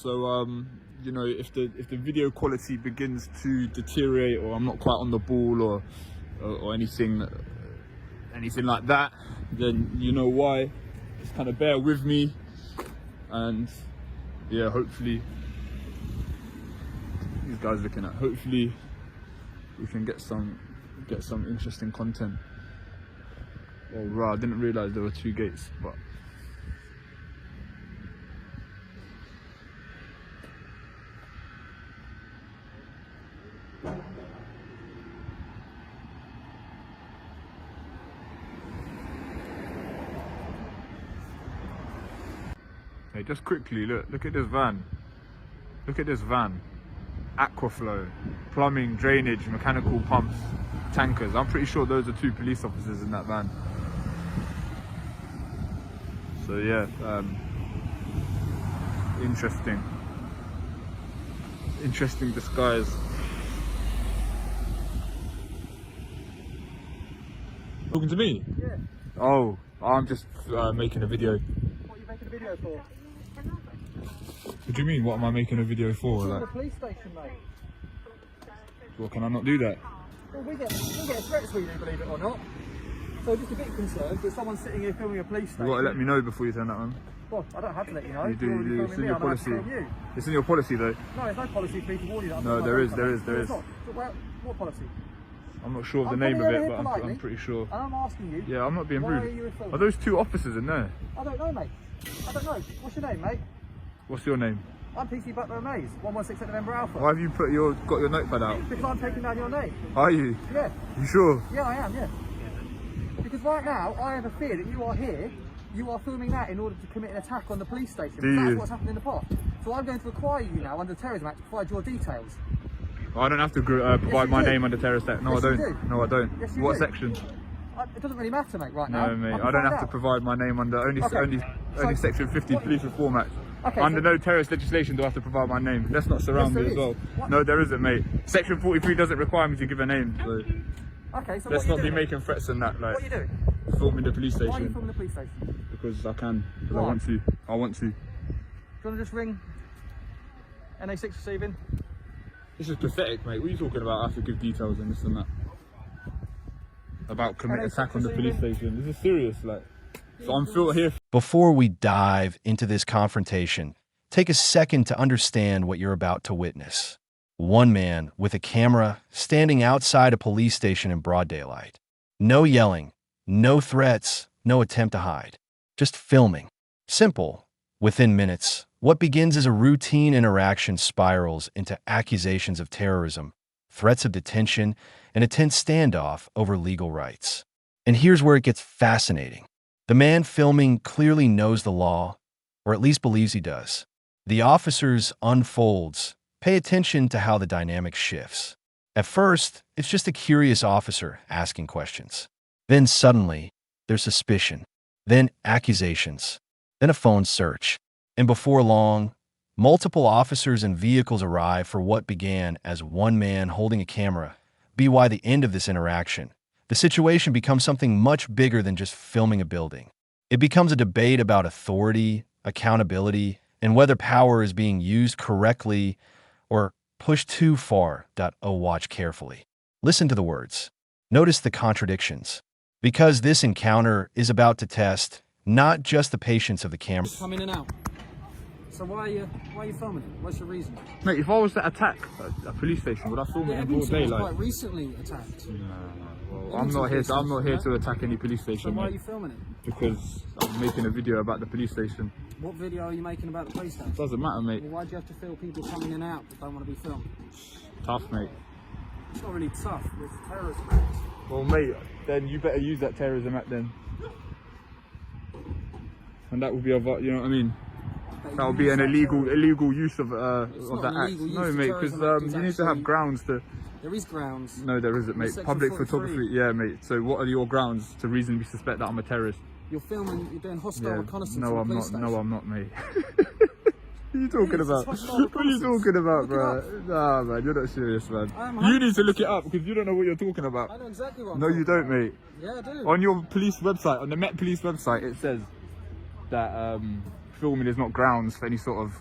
So you know, if the video quality begins to deteriorate, or I'm not quite on the ball, or anything like that, then you know why. Just kind of bear with me, and yeah, hopefully these guys looking at. Hopefully we can get some interesting content. Oh, right, I didn't realise there were 2 gates, but. Hey, just quickly, look at this van. Look at this van. Aquaflow, plumbing, drainage, mechanical pumps, tankers. I'm pretty sure those are 2 police officers in that van. So yeah, interesting disguise. Talking to me? Yeah. Oh, I'm just making a video. What are you making a video for? What do you mean, what am I making a video for? You're Like, the police station, mate. well, can I not do that? Well, we get threats for you, believe it or not. So just a bit concerned that someone's sitting here filming a police station. You've got to let me know before you turn that on. Well, I don't have to let you know. You do, You're you do. already It's in filming your me, I don't have to policy. film you. It's in your policy though. No, there's no policy for me to warn you that I'm No, filming there my is, phone. there is, there No, is. it's not. What policy? I'm not sure of the I'm name of coming it, over but here politely, I'm pretty sure. And I'm asking you. Yeah, I'm not being why are rude. you filming? Are those 2 officers in there? I don't know, mate. I don't know. What's your name, mate? What's your name? I'm PC Butler and Mays, 116 November Alpha. Why have you got your notepad out? Because I'm taking down your name. Are you? Yeah. You sure? Yeah, I am, yeah. Because right now, I have a fear that you are here, you are filming that in order to commit an attack on the police station. Do you? That's what's happened in the past. So I'm going to require you now, under the Terrorism Act, to provide your details. Oh, I don't have to provide my do. name under terrorist act. No, Yes, I don't. you do. No, I don't. Yes, you What do. section? It doesn't really matter, mate, right now. No, mate. can I don't find have to out. provide my name under only So, section 50 what- Police Reform Act. Okay, Under so- no terrorist legislation do I have to provide my name. Let's not surround Yes, me as there well. is. What? No, there isn't, mate. Section 43 doesn't require me to give a name. So Okay, so let's what not are you be doing? making threats and that. Like, What are you doing? filming the police Why are you station filming the police station? because I can. Because I Why? want to. I want to. Do you want to just ring NA6 receiving? This is pathetic, mate. What are you talking about? I have to give details and this and that. About commit attack on the police station. This is serious, like. So I'm filmed here. Before we dive into this confrontation, take a second to understand what you're about to witness. One man with a camera standing outside a police station in broad daylight. No yelling, no threats, no attempt to hide. Just filming. Simple. Within minutes, what begins as a routine interaction spirals into accusations of terrorism, threats of detention, and a tense standoff over legal rights. And here's where it gets fascinating. The man filming clearly knows the law, or at least believes he does. The officers unfolds. Pay attention to how the dynamic shifts. At first, it's just a curious officer asking questions. Then suddenly, there's suspicion. Then accusations. Then a phone search. And before long, multiple officers and vehicles arrive for what began as one man holding a camera. By the end of this interaction, the situation becomes something much bigger than just filming a building. It becomes a debate about authority, accountability, and whether power is being used correctly or pushed too far. Watch carefully. Listen to the words. Notice the contradictions. Because this encounter is about to test not just the patience of the camera. Come in and out. So why are you filming it? What's your reason? Mate, if I was to attack a police station, would I film it in broad daylight? Quite recently attacked. Well, I'm not here to attack any police So station, why are mate, you filming it? because I'm making a video about the police station. What video are you making about the police station? Doesn't matter, mate. Well, why do you have to film people coming in and out that don't want to be filmed? Tough, mate. It's not really tough. It's terrorism act. Well, mate, then you better use that terrorism act then. And that will be you know what I mean? That will be an illegal use of that act. No, mate, because you need to have grounds to. There is grounds. No, there isn't, mate. Section Public 43. photography, yeah, mate. So what are your grounds to reasonably suspect that I'm a terrorist? You're filming. You're doing hostile Yeah, reconnaissance. no, on I'm the not. police No, station. I'm not, mate. What are you talking about? What are you talking about, bro? Nah, man, you're not serious, man. You need to look it up because you don't know what you're talking about. I know exactly what I'm No, you talking don't, mate. about. Yeah, I do. On your police website, on the Met Police website, it says that filming is not grounds for any sort of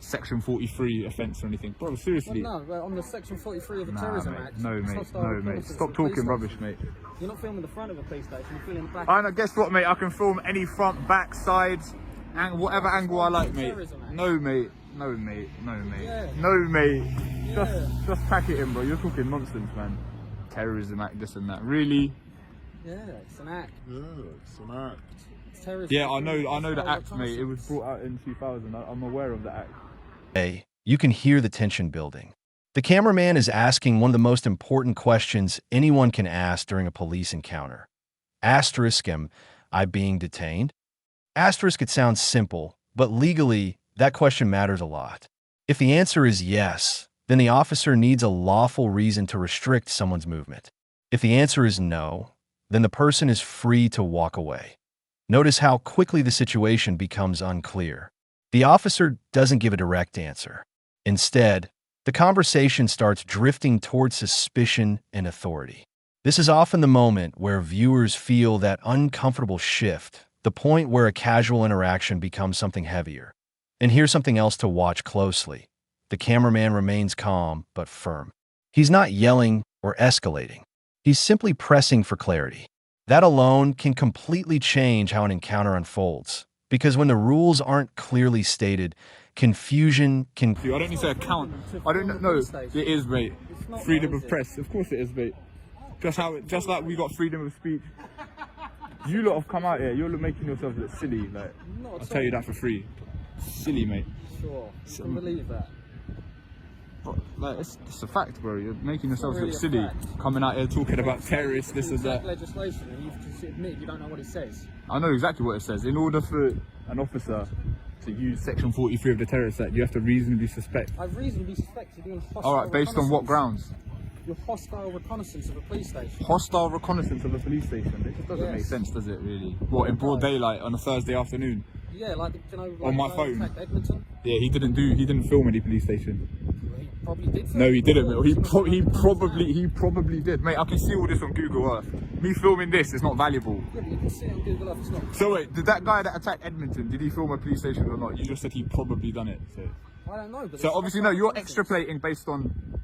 Section 43 offence or anything. Bro, seriously. Well, no, we're on the Section 43 of the Terrorism mate. Act. No, It's mate. hostile No, mate. reconnaissance Stop of a police talking rubbish, station. mate. You're not filming the front of a police station, you're filming the back. And guess what, mate? I can film any front, back, sides, and whatever angle I like, mate. No, mate. No, mate. No, mate. Yeah. No, mate. Yeah. Just pack it in, bro. You're talking nonsense, man. Terrorism Act, this and that. Really? Yeah, it's an act. Yeah, it's an act. It's terrorism. Yeah, I know the Hostile act, mate. It was reconnaissance. brought out in 2000. I'm aware of the act. Hey, you can hear the tension building. The cameraman is asking one of the most important questions anyone can ask during a police encounter. Asterisk, am I being detained? Asterisk, it sounds simple, but legally, that question matters a lot. If the answer is yes, then the officer needs a lawful reason to restrict someone's movement. If the answer is no, then the person is free to walk away. Notice how quickly the situation becomes unclear. The officer doesn't give a direct answer. Instead, the conversation starts drifting towards suspicion and authority. This is often the moment where viewers feel that uncomfortable shift, the point where a casual interaction becomes something heavier. And here's something else to watch closely. The cameraman remains calm but firm. He's not yelling or escalating. He's simply pressing for clarity. That alone can completely change how an encounter unfolds, because when the rules aren't clearly stated, confusion can... I don't need to account. I don't know. It is, mate. Freedom of press. Of course it is, mate. Just like we got freedom of speech. You lot have come out here. You're making yourselves look silly. Like, I'll tell you that for free. Silly, mate. Sure, you can believe that. But, like, it's a fact, bro. You're making yourselves really look a silly. fact. Coming out here talking about terrorists, this and that. Legislation, and you've just admitted you don't know what it says. I know exactly what it says. In order for an officer to use Section 43 of the Terrorist Act, you have to reasonably suspect. I reasonably suspect you're doing hostile. All right, based on what grounds? Your hostile reconnaissance of a police station. Hostile reconnaissance of a police station. It just doesn't make sense, does it? Really? What, in broad daylight on a Thursday afternoon? Yeah, like, you know, like On my phone. attacked Edmonton. Yeah, he didn't film any police station. He probably did. No, he didn't. He probably did, mate. I can see all this on Google Earth. Me filming this is not valuable. Yeah, but you can see it on Google Earth. It's not. So wait, did that guy that attacked Edmonton, did he film a police station or not? You just said he probably done it. So, I don't know. But so it's obviously, no, hostile you're reconnaissance. extrapolating based on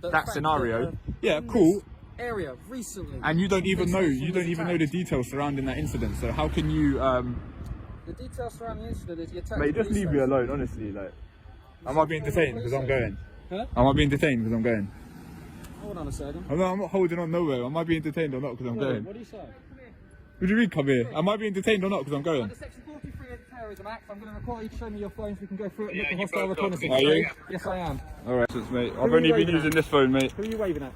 The that fact scenario. that, Yeah, in cool. this area recently. And you don't even police know, station you don't was even know the attacked. details surrounding that incident. So how can you, The details surrounding the incident is the attack. mate, just leave me alone, honestly. Like, am I being detained because I'm going? Huh? Am I being detained because I'm going? Hold on a second. I'm not holding on nowhere. Am I being detained or not because I'm going? What do you say? What do you mean, come here? Am I being detained or not because I'm going? Under Section 43 of the Terrorism Act, I'm going to require you to show me your phone so we can go through it and look at hostile reconnaissance. Are you? Yes, I am. Alright, mate. I've are you only been waving using at? this phone, mate. Who are you waving at?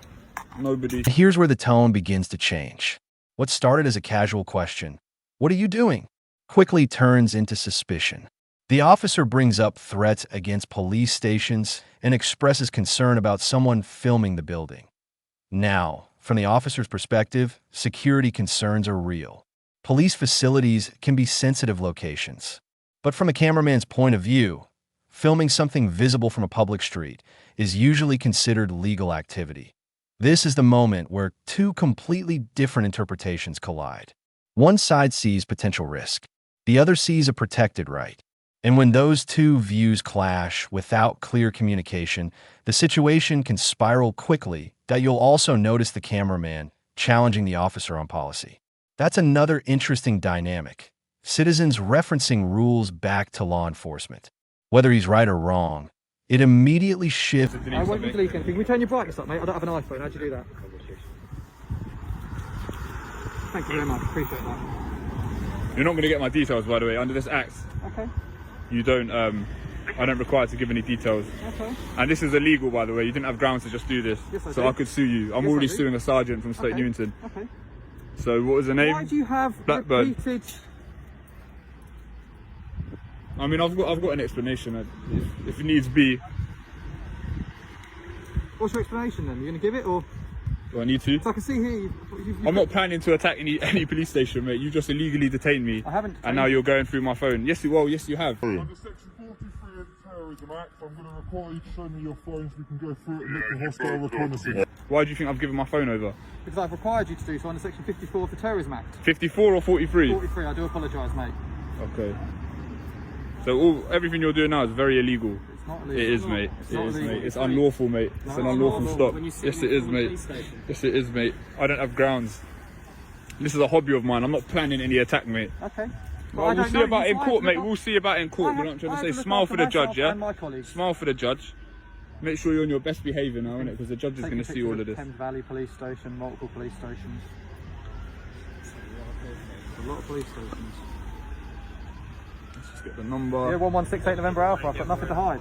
Nobody. Here's where the tone begins to change. What started as a casual question, "What are you doing?" quickly turns into suspicion. The officer brings up threats against police stations and expresses concern about someone filming the building. Now, from the officer's perspective, security concerns are real. Police facilities can be sensitive locations. But from a cameraman's point of view, filming something visible from a public street is usually considered legal activity. This is the moment where two completely different interpretations collide. One side sees potential risk. The other sees a protected right. And when those two views clash without clear communication, the situation can spiral quickly that you'll also notice the cameraman challenging the officer on policy. That's another interesting dynamic. Citizens referencing rules back to law enforcement. Whether he's right or wrong, it immediately shifts. I won't delete anything. Can we turn your brightness up, mate? I don't have an iPhone. How'd you do that? Thank you very much. Appreciate that. You're not going to get my details, by the way. Under this act, Okay. you don't. I don't require to give any details. Okay. And this is illegal, by the way. You didn't have grounds to just do this. Yes, I so do. I could sue you. I'm Yes, already I do. suing a sergeant from Stoke Okay. Newington. Okay. So what was the name? Why do you have Blackburn. repeated... I mean, I've got an explanation. If it needs be, What's your explanation then? You're going to give it, or... do I need to? So I can see here you've I'm not planning to attack any police station, mate. You just illegally detained me. I haven't And now you're going through my phone. Yes, you have. Under Section 43 of the Terrorism Act, I'm going to require you to show me your phone so we can go through it and look at hostile reconnaissance. Why do you think I've given my phone over? Because I've required you to do so under Section 54 of the Terrorism Act. 54 or 43? 43, I do apologise, mate. Okay. So everything you're doing now is very illegal. It's not illegal. It is, mate. It's It not is, illegal. mate. It's unlawful, mate. It's an No, unlawful not stop. when you sit Yes, in it is, the mate. police station. Yes, it is, mate. I don't have grounds. This is a hobby of mine. I'm not planning any attack, mate. Okay. But Well, I we'll don't see know, about it in I court, have to mate. look We'll see about it in court. I We're have- not trying I to have say to look smile after for the judge, myself yeah? and my colleagues. Smile for the judge. Make sure you're on your best behaviour now, innit? Because the judge is going to see all of this. Thames Valley Police Station, multiple police stations. A lot of police stations. Let's just get the number. Yeah, 1168 November Alpha. I've got nothing to hide.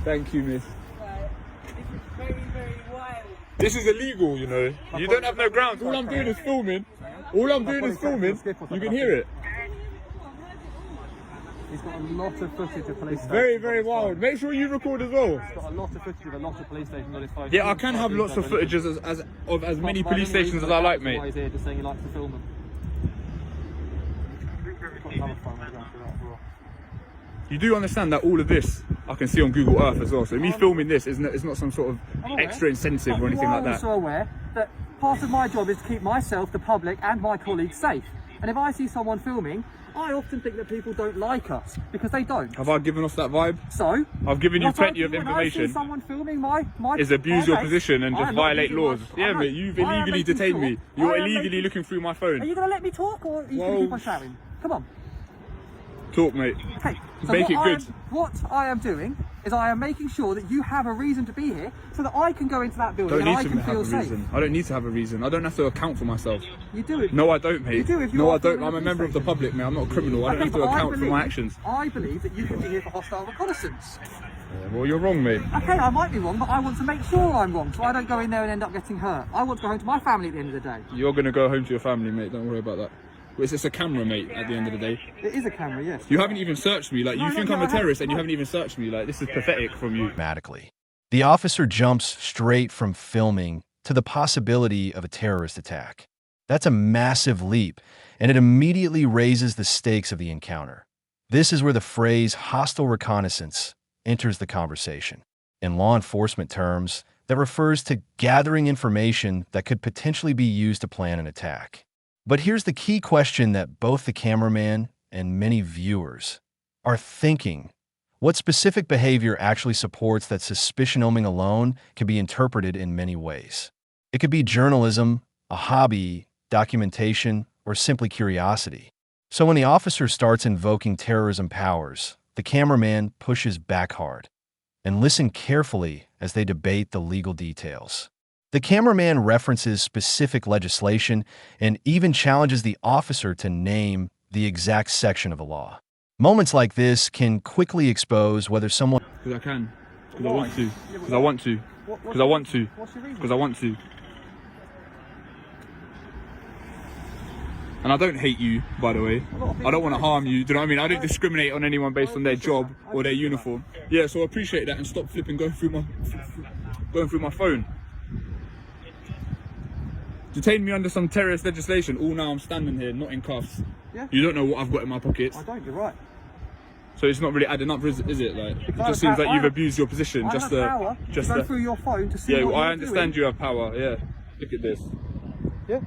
Thank you, miss. This is very, very wild. This is illegal, you know. You don't have no grounds. All I'm doing is filming. All I'm doing is filming. You can hear it. He's got a lot of footage of police stations. Very, very wild. Make sure you record as well. He's got a lot of footage of a lot of police stations on his phone. Yeah, I can have lots of footages of as many police stations as I like, Why mate. he's here, just saying he likes to film them. Got another phone, we're going through that as well. You do understand that all of this I can see on Google Earth as well. So me filming this is not some sort of I'm aware. extra incentive But or anything you like are that. also aware that part of my job is to keep myself, the public, and my colleagues safe. And if I see someone filming, I often think that people don't like us because they don't. Have I given off that vibe? So I've given you what plenty I of do when I see information. someone filming my Is abuse your base, position and I just am not violate abusing laws. my- Yeah, I'm mate, not- you've I am illegally making detained me. sure- You're I am illegally making- looking through my Are phone. you going to let me talk or are you going to keep on shouting? Come on. Talk, mate. Okay. So Make what it good. What I am doing is I am making sure that you have a reason to be here so that I can go into that building Don't and need I to can have feel a safe. reason. I don't need to have a reason. I don't have to account for myself. You do it. No, I don't, mate. You do if you no, are I don't. filming I'm a a member of the police public, mate. I'm not a criminal. I don't Okay, have to but account for my believe- actions. I believe that you could be here for hostile reconnaissance. Yeah, well, you're wrong, mate. Okay, I might be wrong, but I want to make sure I'm wrong so I don't go in there and end up getting hurt. I want to go home to my family at the end of the day. You're going to go home to your family, mate. Don't worry about that. It's just a camera, mate, at the end of the day. It is a camera, yes. You haven't even searched me. Like, No, you no, think no, I'm I a terrorist and you haven't. haven't even searched me. Like, this is pathetic from you. Dramatically. The officer jumps straight from filming to the possibility of a terrorist attack. That's a massive leap, and it immediately raises the stakes of the encounter. This is where the phrase hostile reconnaissance enters the conversation. In law enforcement terms, that refers to gathering information that could potentially be used to plan an attack. But here's the key question that both the cameraman and many viewers are thinking. What specific behavior actually supports that suspicionoming alone can be interpreted in many ways? It could be journalism, a hobby, documentation, or simply curiosity. So when the officer starts invoking terrorism powers, the cameraman pushes back hard. And listen carefully as they debate the legal details. The cameraman references specific legislation and even challenges the officer to name the exact section of the law. Moments like this can quickly expose whether someone Because I can. Because I want to. Because I want to. Because I want to. What's your reason? Because I want to. And I don't hate you, by the way. I don't want to harm you. Do you know what I mean? I don't discriminate on anyone based on their job or their uniform. Yeah, so I appreciate that and stop flipping going through my phone. Detain me under some terrorist legislation. All now I'm standing here, not in cuffs. Yeah. You don't know what I've got in my pockets. I don't, you're right. So it's not really adding up, is it? Like, it I just have seems like I you've have- abused your position. I Just have power just to go through your phone to see yeah, what well, I you're understand doing. you have power. Yeah, look at this. Yeah.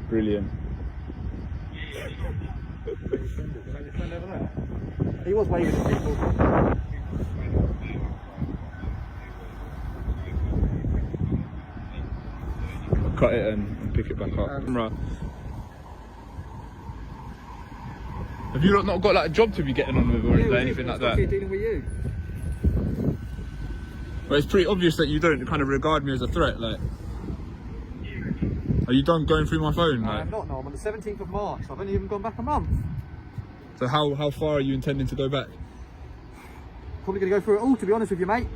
Brilliant. He was waving at people. Cut it and pick it back up. Right. Have you not got like a job to be getting on with or is there anything like that? Dealing with you. Well, it's pretty obvious that you don't kind of regard me as a threat. Like, are you done going through my phone? I Like, am not, no. I'm on the 17th of March. I've only even gone back a month. so how far are you intending to go back? Probably going to go through it all, to be honest with you, mate.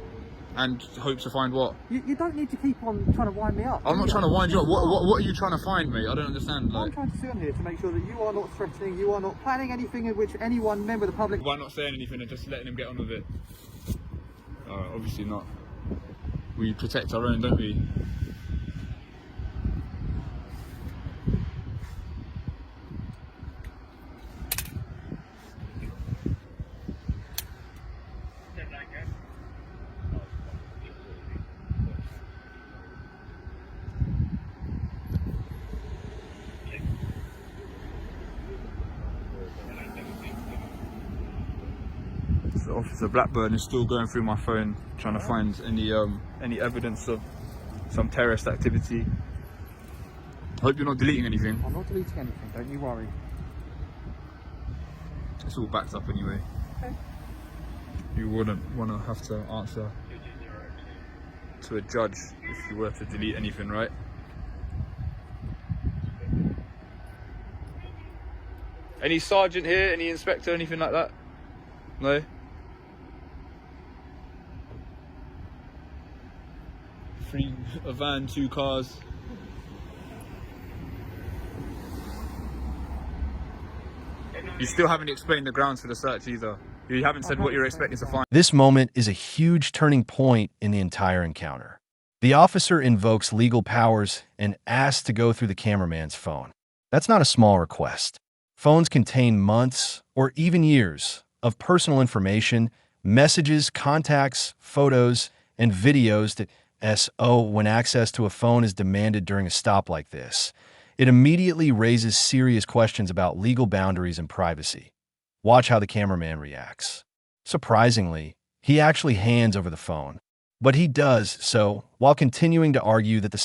And hope to find what? You don't need to keep on trying to wind me up. I'm not trying to wind you up. What are you trying to find, mate? I don't understand. I'm Like, trying to sit on here to make sure that you are not threatening, you are not planning anything in which any one member of the public... why not saying anything and just letting him get on with it? Obviously not. We protect our own, don't we? So Officer Blackburn is still going through my phone, trying to find any evidence of some terrorist activity. Hope you're not deleting anything. I'm not deleting anything, don't you worry. It's all backed up anyway. Okay. You wouldn't want to have to answer to a judge if you were to delete anything, right? Any sergeant here? Any inspector? Anything like that? No? A van, 2 cars. You still haven't explained the grounds for the search either. You haven't said what you're expecting to find. This moment is a huge turning point in the entire encounter. The officer invokes legal powers and asks to go through the cameraman's phone. That's not a small request. Phones contain months or even years of personal information, messages, contacts, photos, and videos that when access to a phone is demanded during a stop like this, it immediately raises serious questions about legal boundaries and privacy. Watch how the cameraman reacts. Surprisingly, he actually hands over the phone, but he does so while continuing to argue that the